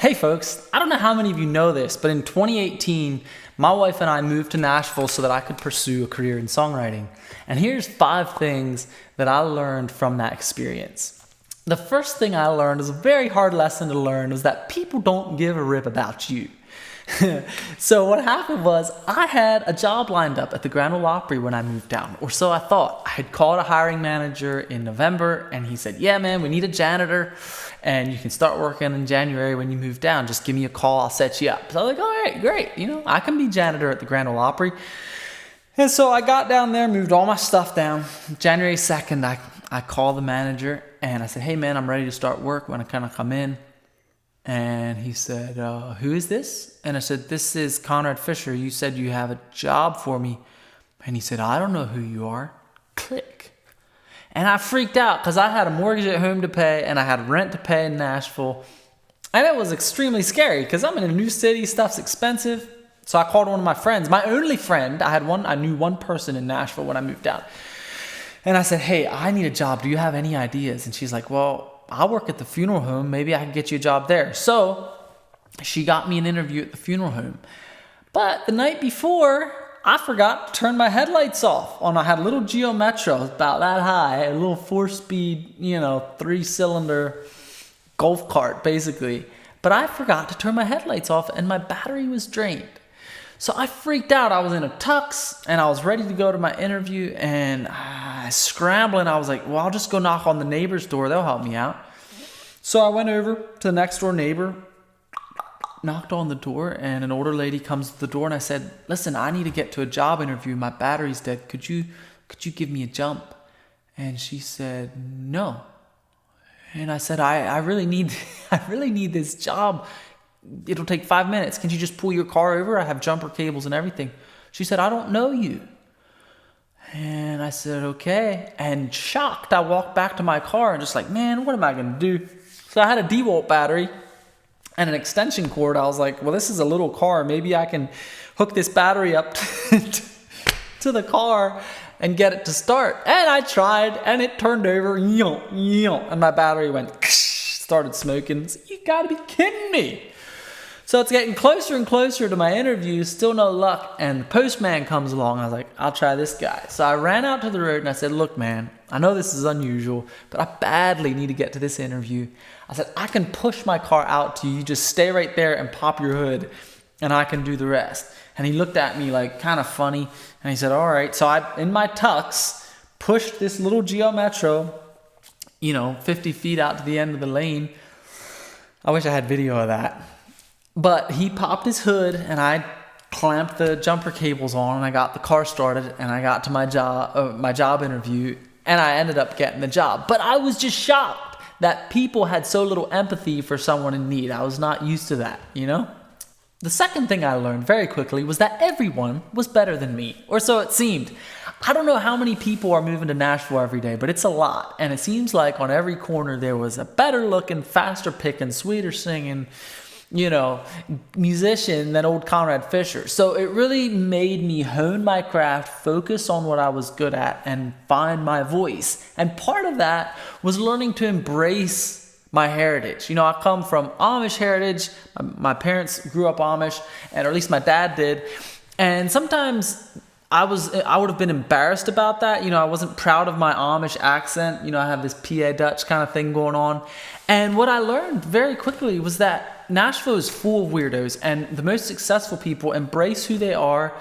Hey folks, I don't know how many of you know this, but in 2018, my wife and I moved to Nashville so that I could pursue a career in songwriting. And here's 5 things that I learned from that experience. The first thing I learned is a very hard lesson to learn, is that people don't give a rip about you. So what happened was I had a job lined up at the Grand Ole Opry when I moved down, or so I thought. I had called a hiring manager in November and he said, yeah man, we need a janitor and you can start working in January when you move down. Just give me a call, I'll set you up. So I was like, all right, great. I can be janitor at the Grand Ole Opry. And so I got down there, moved all my stuff down. January 2nd, I called the manager and I said, hey man, I'm ready to start work. When I kind of come in. And he said, who is this? And I said, this is Conrad Fisher. You said you have a job for me. And he said, I don't know who you are. Click. And I freaked out because I had a mortgage at home to pay and I had rent to pay in Nashville. And it was extremely scary because I'm in a new city, stuff's expensive. So I called one of my friends, my only friend. I knew one person in Nashville when I moved down. And I said, hey, I need a job. Do you have any ideas? And she's like, well, I work at the funeral home. Maybe I can get you a job there. So she got me an interview at the funeral home. But the night before, I forgot to turn my headlights off. I had a little Geo Metro, about that high, a little 4-speed, 3-cylinder golf cart, basically. But I forgot to turn my headlights off and my battery was drained. So I freaked out. I was in a tux and I was ready to go to my interview and I scrambling. I was like, well, I'll just go knock on the neighbor's door. They'll help me out. So I went over to the next door neighbor, knocked on the door, and an older lady comes to the door and I said, listen, I need to get to a job interview. My battery's dead. Could you give me a jump? And she said, no. And I said, I really need this job. It'll take 5 minutes. Can you just pull your car over? I have jumper cables and everything. She said, I don't know you. And I said, okay. And shocked, I walked back to my car and just like, man, what am I going to do? So I had a DeWalt battery and an extension cord. I was like, well, this is a little car. Maybe I can hook this battery up to the car and get it to start. And I tried and it turned over and my battery went, started smoking. You got to be kidding me. So it's getting closer and closer to my interview, still no luck, and the postman comes along. I was like, I'll try this guy. So I ran out to the road and I said, look, man, I know this is unusual, but I badly need to get to this interview. I said, I can push my car out to you. You just stay right there and pop your hood, and I can do the rest. And he looked at me like kind of funny, and he said, all right. So I, in my tux, pushed this little Geo Metro, 50 feet out to the end of the lane. I wish I had video of that. But he popped his hood and I clamped the jumper cables on and I got the car started and I got to my job interview and I ended up getting the job. But I was just shocked that people had so little empathy for someone in need. I was not used to that, The second thing I learned very quickly was that everyone was better than me, or so it seemed. I don't know how many people are moving to Nashville every day, but it's a lot. And it seems like on every corner there was a better looking, faster picking, sweeter singing, musician than old Conrad Fisher. So it really made me hone my craft, focus on what I was good at, and find my voice. And part of that was learning to embrace my heritage. I come from Amish heritage. My parents grew up Amish, or at least my dad did. And sometimes I would have been embarrassed about that. I wasn't proud of my Amish accent. I have this PA Dutch kind of thing going on. And what I learned very quickly was that Nashville is full of weirdos, and the most successful people embrace who they are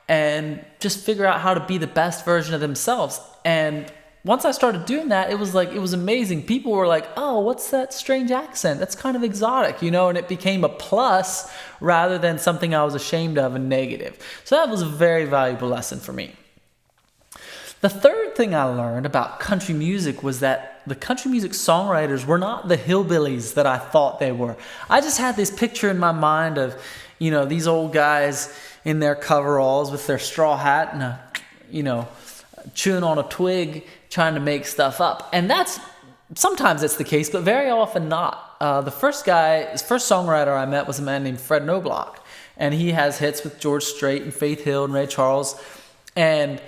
and just figure out how to be the best version of themselves. And once I started doing that, it was amazing. People were like, oh, what's that strange accent? That's kind of exotic, and it became a plus rather than something I was ashamed of and negative. So that was a very valuable lesson for me. The third thing I learned about country music was that the country music songwriters were not the hillbillies that I thought they were. I just had this picture in my mind of, these old guys in their coveralls with their straw hat and chewing on a twig, trying to make stuff up. And sometimes it's the case, but very often not. The first songwriter I met was a man named Fred Knobloch, and he has hits with George Strait and Faith Hill and Ray Charles. And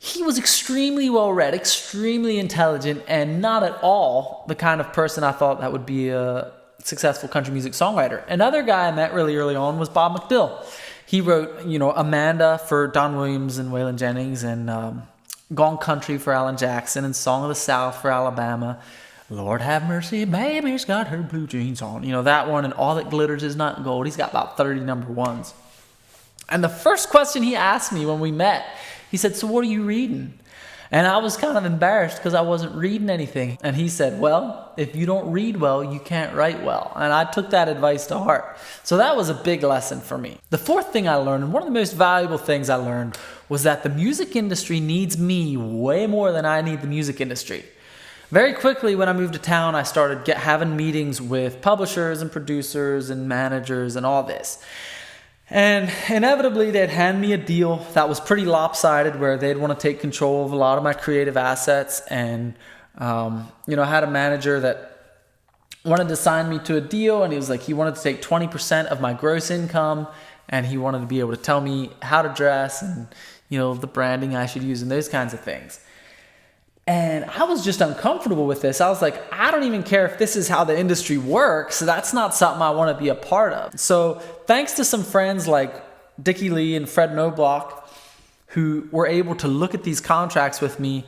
he was extremely well-read, extremely intelligent, and not at all the kind of person I thought that would be a successful country music songwriter. Another guy I met really early on was Bob McDill. He wrote, Amanda for Don Williams and Waylon Jennings, and Gone Country for Alan Jackson, and Song of the South for Alabama. Lord have mercy, baby's got her blue jeans on. That one, and All That Glitters Is Not Gold. He's got about 30 number ones. And the first question he asked me when we met, he said, "So what are you reading?" And I was kind of embarrassed because I wasn't reading anything. And he said, "Well, if you don't read well, you can't write well." And I took that advice to heart. So that was a big lesson for me. The fourth thing I learned, and one of the most valuable things I learned, was that the music industry needs me way more than I need the music industry. Very quickly, when I moved to town, I started having meetings with publishers and producers and managers and all this. And inevitably, they'd hand me a deal that was pretty lopsided, where they'd want to take control of a lot of my creative assets. And, I had a manager that wanted to sign me to a deal, and he wanted to take 20% of my gross income, and he wanted to be able to tell me how to dress and, the branding I should use and those kinds of things. And I was just uncomfortable with this. I was like, I don't even care if this is how the industry works. That's not something I want to be a part of. So thanks to some friends like Dickie Lee and Fred Knobloch, who were able to look at these contracts with me,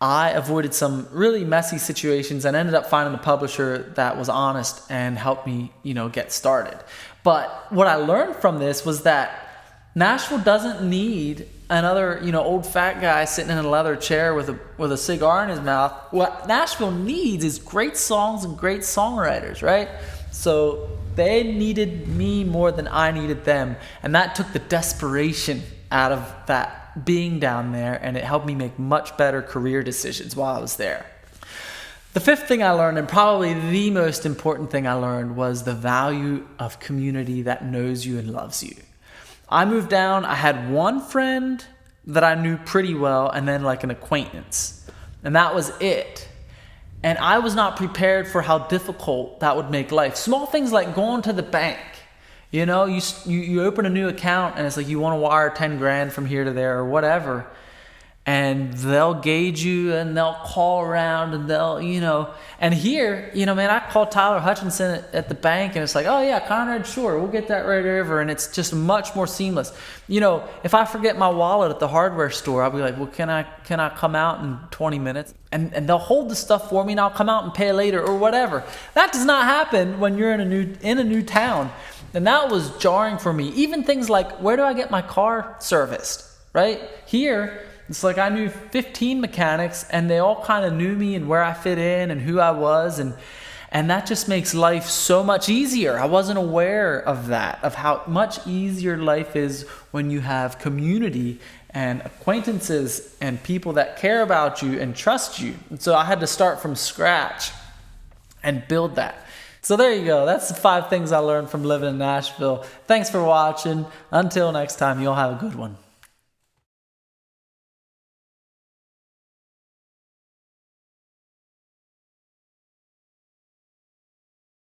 I avoided some really messy situations and ended up finding a publisher that was honest and helped me, get started. But what I learned from this was that Nashville doesn't need another, old fat guy sitting in a leather chair with a cigar in his mouth. What Nashville needs is great songs and great songwriters, right? So they needed me more than I needed them. And that took the desperation out of that being down there, and it helped me make much better career decisions while I was there. The fifth thing I learned, and probably the most important thing I learned, was the value of community that knows you and loves you. I moved down, I had one friend that I knew pretty well, and then like an acquaintance. And that was it. And I was not prepared for how difficult that would make life. Small things like going to the bank. You open a new account, and it's like you want to wire 10 grand from here to there or whatever. And they'll gauge you, and they'll call around, and and here, man, I called Tyler Hutchinson at the bank, and it's like, "Oh yeah, Conrad, sure, we'll get that right over." And it's just much more seamless. If I forget my wallet at the hardware store, I'll be like, "Well, can I come out in 20 minutes?" And they'll hold the stuff for me, and I'll come out and pay later or whatever. That does not happen when you're in a new town. And that was jarring for me. Even things like, where do I get my car serviced, right? Here, it's like I knew 15 mechanics, and they all kind of knew me and where I fit in and who I was. And that just makes life so much easier. I wasn't aware of that, of how much easier life is when you have community and acquaintances and people that care about you and trust you. And so I had to start from scratch and build that. So there you go. That's the 5 things I learned from living in Nashville. Thanks for watching. Until next time, you'll have a good one.